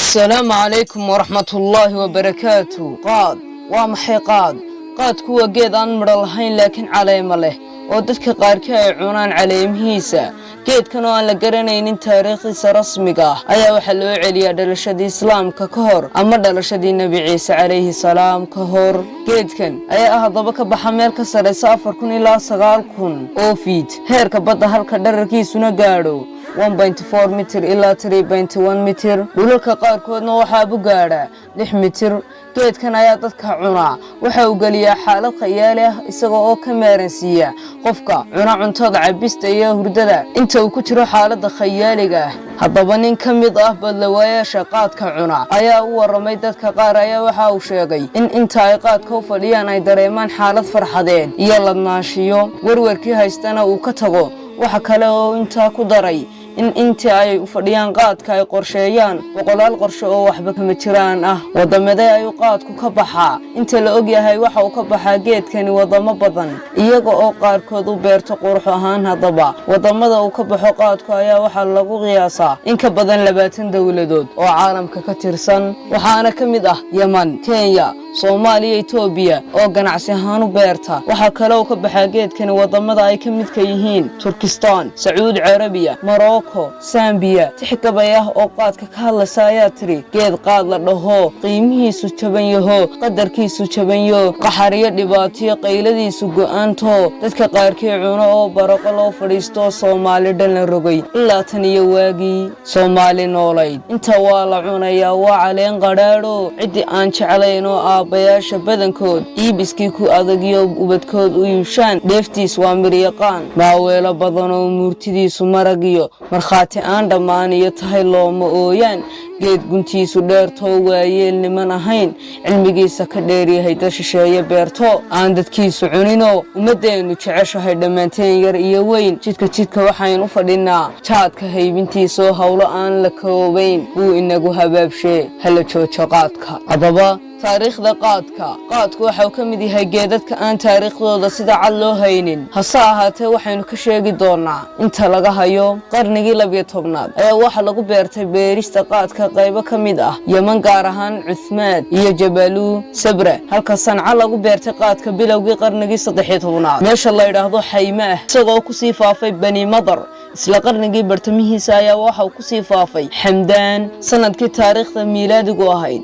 السلام عليكم ورحمة الله وبركاته. قاد ومحي قاد كوا جيد أن مرلهين لكن عليم له ودتك قارك عونان عليم هيسا جيد كانوا أن لقرنين تاريخ رسمي أيا وحلو عليا دلشدي إسلام كهور أما دلشدي النبي عيسى عليه السلام كهور جيد كان أيا هضبك بحمل كسر سافر كن إلى صغار كن أوفيت هيرك بدأ هالكدركي سنجارو 1.4 mitir ilaa 3.1 mitir dhulalka qaarkoodna waxaa u gaadha 6 mitir geedkan ayaa dadka cunaa waxa uu galiyaa xaalad khiyaali ah isagoo oo ka meeransiiya qofka cuna cuntada cabista iyo hurdada inta uu ku jiro xaaladda khiyaaliga ah haddaba nin ka mid ah badlawayaasha qaadka cuna ayaa u waramay dadka qaar ayaa waxa uu sheegay in inta ay qaadka u fadhiyaan ay dareemaan xaalad farxadeed iyo ladnaanshiyo warwarkii haystana uu ka tago waxa kale oo inta ku daray in intii ay u fadhiyaan qaadka ay qorsheeyaan boqolaal qorshe oo waxba kama jiraan ah wadamada ay qaadku ka baxaa inta la og yahay waxa uu ka baxaa geedkani wadamo badan iyaga oo qaarkood u beerto qurux ahaan hadaba wadamada uu ka baxo qaadku ayaa waxa lagu qiyaasaa in ka badan 20 dawladood oo caalamka ka tirsan waxaana kamid ah Yemen, Kenya, Soomaaliya, Itoobiya oo ganacsi ahaan u beerta waxa kale oo ka baxaa geedkani wadamada ay ka mid ka yihiin Turkistan, Sacuudi Carabiya, Morocco, Zambia tixkabaya oo qaadka ka hadlaysa ayaa tiri geed qaad la dhaho qiimihiisu jaban yaho qadarkiisu jaban yaho qaxariyo dhibaatiyo qayladiisu go'aanto dadka qaarkii cuno oo barako loo fadhiisto Soomaali dhan la rogay ilaa tan iyo waagii Soomaali noolayd inta waa la cunayaa waa caleen qadhaadho cidii aan jeclayn oo aabayaasha badankood iibiskii ku adagiyo ubadkood u yuushaan dheeftiis waa miryaqaan maaweelo badan oo murtidiisu maragiyo markhaati aan dhammaan iyo tahay looma ooyaan geed guntiisu dheertoo waayeel niman ahayn cilmigiisa ka dheeryahay dad shisheeye beerto aan dadkiisu cunino ummadeenu jeceshahay dhammaanteen yar iyo weyn jidka waxaan u fadhinaa jaadka haybintiisa hawlo aan la koobayn uu inagu habaabshe hala joojo qaadka adaba taariikhda qaadku waxa uu ka mid yahay geedadka aan taariikhdooda sida cad loo haynin hase ahaatee waxaynu ka sheegi doonaa inta laga hayo qarnigii 12aad ayaa waxa lagu beertay beerista qaadka qaybo ka mid ah Yemen gaar ahaan Cuthmaan iyo Jabalu Sabra halka Sanca lagu beertay qaadka bilowgii qarnigii 13aad meesha la yiraahdo Xayma isagoo ku sii faafay Bani Madar isla qarnigii bartamihiisa ayaa waxa uu ku sii faafay Xamdaan sanadkii taariikhda miilaadigu ahayd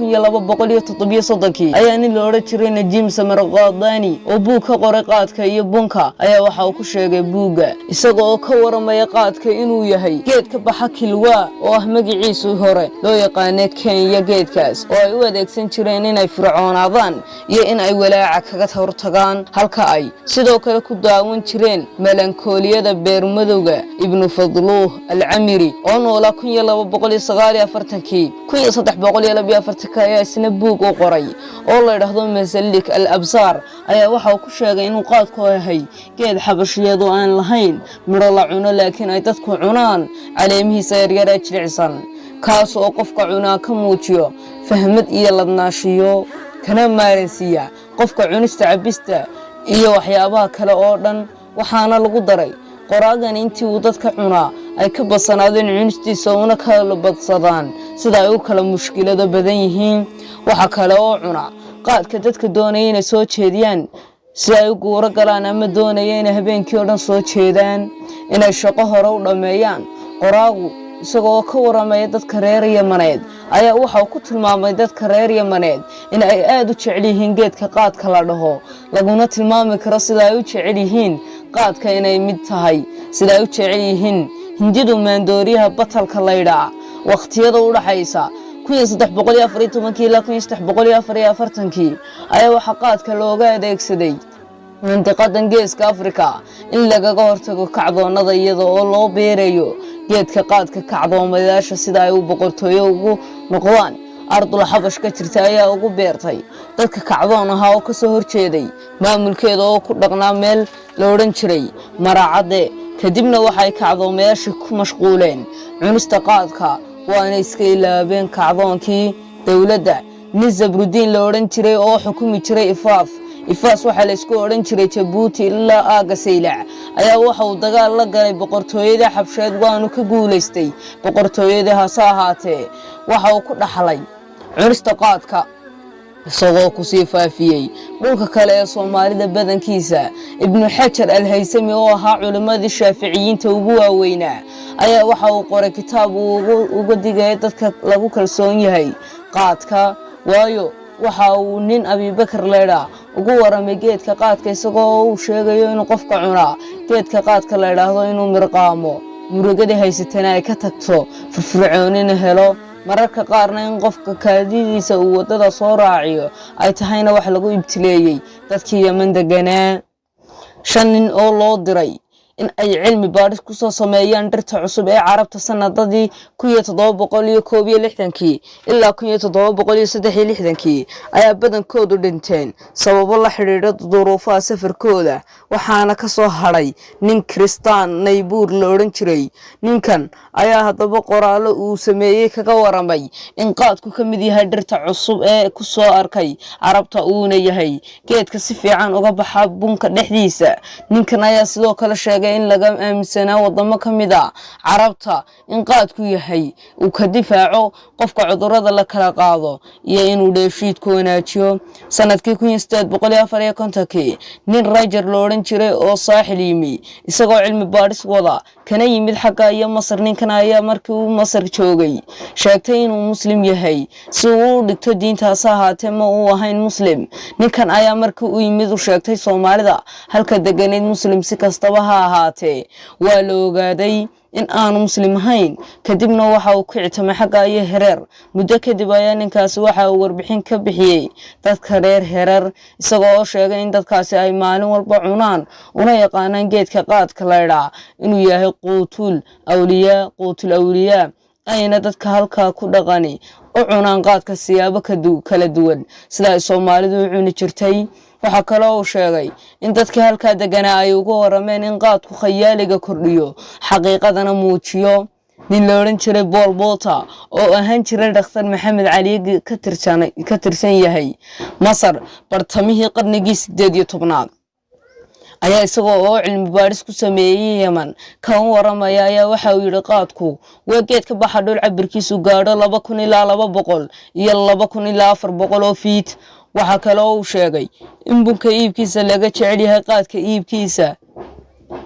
1237 ayaa nin la oran jiray Najiim Samarqaadani oo buug ka qoray qaadka iyo bunka ayaa waxa uu ku sheegay buuga isagoo ka waramaya qaadka inuu yahay geed ka baxa Kilwa oo ah magaciisu hore loo yaqaanay Kenya geedkaas oo ay u adeegsan jireen inay fircoonaadaan iyo in ay walaaca kaga hortagaan halka ay sidoo kale ku daawan jireen melankooliyada beermadowga Ibn Fadluh al-Amiri oo noolaa 1249 ayaa isna buug u qoray oo la yiraahdo Masalik al-Absar ayaa waxa uu ku sheegay inuu qaadku yahay geed xabashiyadu aan lahayn miro la cuno laakiin ay dadku cunaan caleemihiisa yaryar ee jilicsan kaas oo qofka cunaa ka muujiyo fahmad iyo ladnaashiyo kana maaransiya qofka cunista cabista iyo waxyaabaha kale oo dhan waxaana lagu daray qoraagan intii uu dadka cunaa ay ka basanaadeen cunistiisa una kala badsadaan sida ay u kala mushkilada badan yihiin waxa kale oo cuna qaadka dadka doonaya inay soo jeediyaan si ay u guuro galaan ama doonaya inay habeenkii oo dhan soo jeedaan inay shaqo hore u dhameeyaan qoraagu isagoo ka waramaya dadka reer Yamaneed ayaa waxa uu ku tilmaamay dadka reer Yamaneed in ay aad u jecel yihiin geedka qaadka la dhaho laguna tilmaami karo sida ay u jecel yihiin qaadka inay mid tahay sida ay u jecel yihiin hindidu maandooriyaha batalka la yiraahdo waqtiyada u dhaxaysa 1314 ilaa 1344 ayaa waxa qaadka looga adeegsaday mantiqadan geeska Afrika in lagaga hortago kacdoonada iyada oo loo beerayo geedka qaadka kacdoomayaasha sida ay u boqortooyo ugu noqdaan ardul xabash ka jirta ayaa ugu beertay dadka kacdoon ahaa oo ka soo horjeeday maamulkeeda oo ku dhaqnaa meel la oran jiray Maracade kadibna waxay kacdoomayaasha ku mashquuleen cunista qaadka waana iska ilaabeen kacdoonkii dawladda Nizamruddin la oran jiray oo xukumi jiray Ifaaf ifaas waxaa la isku odhan jiray Jabuuti ilaa aaga Saylac ayaa waxa uu dagaal la galay boqortooyada Xabsheed waanu ka guuleystay boqortooyada hase ahaatee waxa uu ku dhaxlay cunista qaadka isagoo ku sii faafiyay dhulka kale ee Soomaalida badankiisa. Ibnu Xajar al-Haysami oo ahaa culimadii Shaaficiyiinta ugu waaweynaa ayaa waxa uu qoray kitaab uga digay dadka lagu kalsoon yahay qaadka, waayo waxa uu nin Abubakar leeyahay ugu waramay geedka qaadka isagoo uu sheegayo inuu qofka cunaa geedka qaadka la yiraahdo inuu mirqaamo murugada haysatana ay ka tagto firfircoonina helo, mararka qaarna in qofka kaadidiisa uu wadada soo raaciyo ay tahayna wax lagu ibtileeyay dadkii Yemen deganaa. 5 nin oo loo diray in ay cilmi baadhis ku soo sameeyaan dhirta cusub ee Carabta sanadadii 1761 ilaa 1763 ayaa badankoodu dhinteen sababo la xiriira duruufaha safarkooda, waxaana ka soo haray nin Kristaan Naybuur la oran jiray. Ninkan ayaa hadaba qoraalo uu sameeyay kaga waramay in qaadku ka mid yahay dhirta cusub ee ku soo arkay Carabta uuna yahay geedka si fiican uga baxa bunka dhexdiisa. Ninkan ayaa sidoo kale sheegay in laga aaminsanaa wadamo kamid ah Carabta in qaadku yahay uu ka difaaco qofka cudurrada la kala qaado iyo inuu dheefshiidku wanaajiyo. Sanadkii 1854 nin Rajar la oran jiray oo saaxil yimi isagoo cilmi baadhis wada kana yimid xagga iyo Masar. Ninkan ayaa markii uu Masar joogay sheegtay inuu muslim yahay si uu u dhigto diintaas ahaatee ma uu ahayn muslim. Ninkan ayaa markii uu yimid u sheegtay Soomaalida halka deganeed muslim si kastaba ha ahaatee waa la ogaaday in aanu muslim ahayn. Kadibna waxa uu ku ictimay xagga iyo Hereer. Muddo kadib ayaa ninkaasi waxa uu warbixin ka bixiyay dadka reer Hereer isagoo sheegay in dadkaasi ay maalin walba cunaan una yaqaanaan geedka qaadka la yiraahdo inuu yahay quutul awliya ayna dadka halka ku dhaqani u cunaan qaadka siyaabo kala duwan sida ay Soomaalidu u cuni jirtay. waxa kale oo sheegay in dadka halka deganaa ay ugu warameen in qaadku khayaaliga kordhiyo xaqiiqadana muujiyo. nin la oran jiray Paul Bota oo ahaan jiray dhakhtar Maxamed Cali ka tirsan yahay Masar bartamihii qarnigii 18aad ayaa isagoo oo cilmi baadhis ku sameeyay Yemen ka waramaya ayaa waxa uu yiri qaadku waa geed ka baxa dhul cabirkiisu gaadho 2000 ilaa 200 iyo 2000 ilaa 400 oo feet. waxa kale oo uu sheegay in bunka iibkiisa laga jecel yahay qaadka iibkiisa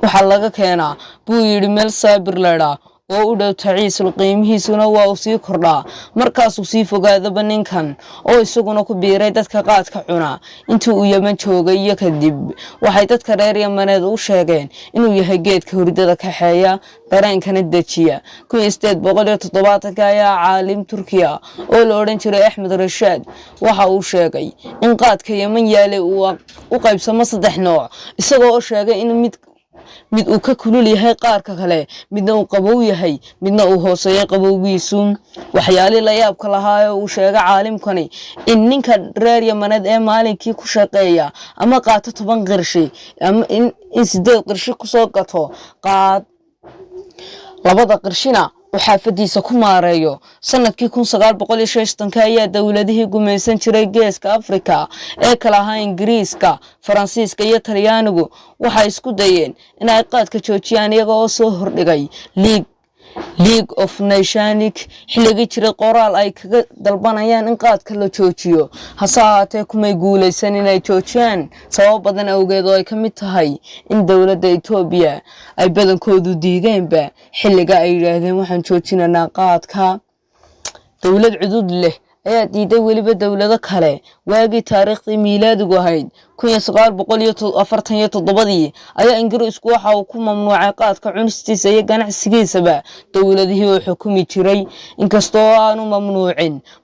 waxa laga keenaa buu yiri meel saabir leeyahay oo u dhow taciisul qiimihiisuna waa uu sii kordhaa markaas uu sii fogaadaba ninkan oo isaguna ku biiray dadka qaadka cuna intii uu Yemen joogay iyo kadib waxay dadka reer Yemeneed u sheegeen inuu yahay geedka hurdada ka xeeya dareenkana dejiya. 1870 ayaa caalim Turkiya oo la oran jiray Ahmed Rashid waxa uu sheegay in qaadka Yemen yaalay uu u qaybsamo 3 nooc isagoo sheegay in mid uu ka kulul yahay qaarka kale midna uu qabow yahay midna uu hooseeyo qabowgiisu. waxyaalo la yaab ka lahaa uu sheegay caalimkani in ninka reer Yemeneed ee maalinkii ku shaqeeya ama qaato 10 qirshi ama in 8 qirshi ku soo gato qaad labada qirshina xaafadiisa ku maareeyo. sanadkii 1960 ayaa dawladihii gumaysan jiray geeska Afrika ee kala ahaa Ingiriiska, Faransiiska iyo Talyaanigu waxay isku dayeen in ay qaadka joojiyaan iyaga oo soo hordhigay League of Nations xilligii jiray qoraal ay kaga dalbanayaan in qaadka la joojiyo hase ahaatee kumay guuleysan inay joojiyaan sabab badan awgeed oo ay ka mid tahay in dawladda Itoobiya ay badankoodu diideenba xilliga ay yiraahdeen waxaan joojinaynaa qaadka. dawlad cudud leh ayaa diiday waliba dawlado kale waagii taariikhdii miilaadigu ahayd 1947 ayaa Ingiriisku waxa uu ku mamnuucay qaadka cunistiisa iyo ganacsigiisaba dawladihii oo xukumi jiray inkastoo aanu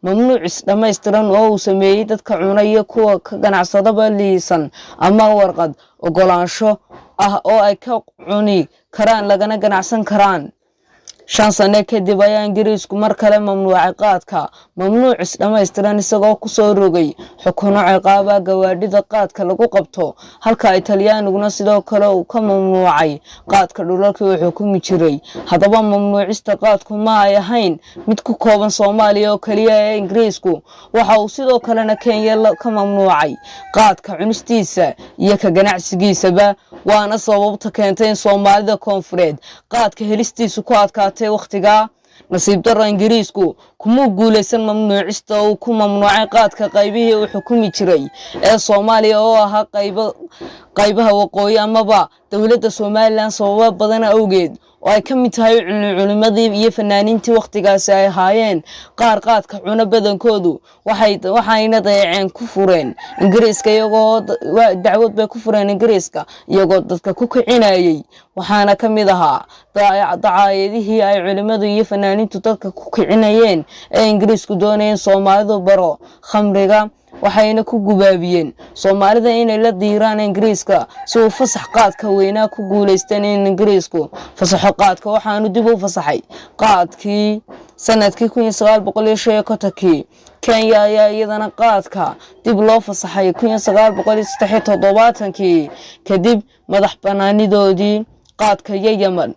mamnuucis dhameystiran oo uu sameeyay dadka cunaya kuwa ka ganacsadaba liisan ama warqad ogolaansho ah oo ay ka cuni karaan lagana ganacsan karaan. 5 sano kadib ayaa Ingiriisku mar kale mamnuucay qaadka mamnuucis dhammaystiran isagoo ku soo rogay xukuno ciqaaba gawaadhida qaadka lagu qabto halka ay Talyaaniguna sidoo kale uu ka mamnuucay qaadka dhulalka uu xukumi jiray hadaba mamnuucista qaadku ma ay ahayn mid ku kooban Soomaaliya oo kaliya ee Ingiriisku waxa uu sidoo kalena Kenya ka mamnuucay qaadka cunistiisa iyo ka ganacsigiisaba waana sababta keentay in Soomaalida koonfureed qaadka helistiisu ku adkaatay waqtiga nasiib darro Ingiriisku kuma guuleysan mamnuucista oo ku mamnuucay qaadka qaybihii uu xukumi jiray ee Soomaaliya oo ahaa qaybaha waqooyi amaba dawladda Soomaaliland sabab badan awgeed oo ay kamid tahay culimadii iyo fanaaniintii waqtigaas ay haayeen qaar qaadka cuna badankoodu waxayna dayaceen ku fureen Ingiriiska iyagoo dacwad bay ku fureen Ingiriiska iyagoo dadka ku kicinayay waxaana kamid ahaa dacaayadihii ay culimadu iyo fanaaniintu dadka ku kicinayeen ee Ingiriisku doonayeen Soomaalidu baro khamriga waxayna ku gubaabiyeen Soomaalida inay la diiraan Ingiriiska si uu fasax qaadka weynaa ku guuleysteen in Ingiriisku fasaxo qaadka waxaanu dib u fasaxay qaadkii sanadkii 1950 Kenya ayaa iyadana qaadka dib loo fasaxay 1973 kadib madax banaanidoodii qaadka Yemen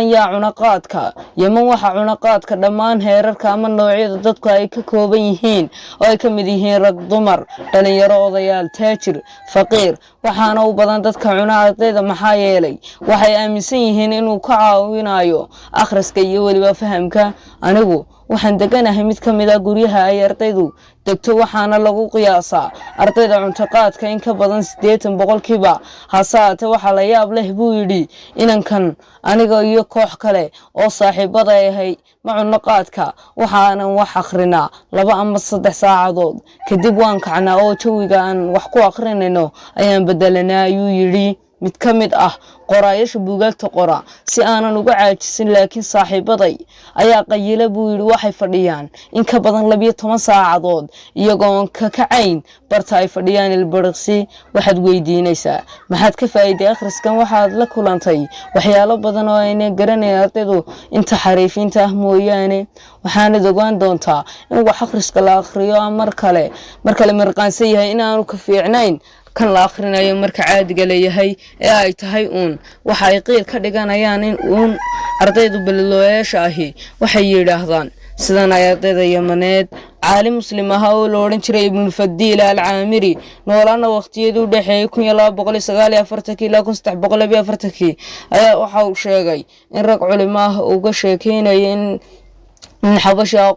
yaa cuna qaadka Yemen waxa cuna qaadka dhammaan heerarka ama noocyada dadku ay ka kooban yihiin oo ay kamid yihiin rag dumar dhalinyaro odayaal taajir faqiir waxaana u badan dadka cuna ardayda maxaa yeelay waxay aaminsan yihiin inuu ka caawinayo akhriska iyo waliba fahamka anigu waxaan deganahay mid kamid ah guryaha ay ardaydu degto waxaana lagu qiyaasaa ardayda cunto qaadka in ka badan 80% hasaate waxa la yaab leh buu yiri inankan aniga iyo koox kale oo saaxiibada ahay ma cunno qaadka waxaana wax akhrinaa 2 ama 3 saacadood kadib waan kacnaa oo jawiga aan wax ku akhrinayno ayaan bedelanaa ayuu yiri mid kamid ah qoraayasha buugaagta qora si aanan uga caajisin laakiin saaxiibaday ayaa qayile buu yiri waxay fadhiyaan in ka badan 12 saacadood iyagoo ka kacayn barta ay fadhiyaan ilbiriqsi waxaad weydiinaysaa maxaad ka faa'iiday akhriskan waxaad la kulantay waxyaalo badan oo ay garanayaan ardaydu inta xariifinta ah mooyaane waxaana ogaan doontaa in wax akhriska la akhriyo mar kale marqaansan yahay in aanu ka fiicnayn kan la akhrinayo marka caadiga leeyahay ee ay tahay waxa ay qiil ka dhiganayaan in ardaydu balilooyasha ahi waxay yiraahdaan sidan ay ardayda Yamaneed caalim muslim ah oo la oran jiray Ibn Fadil al-Aamiri noolana waqtiyadii u dhaxeeyay 1249 ilaa 1340 ayaa waxa uu sheegay in rag culimo ah uga sheekeynayeen in xabasha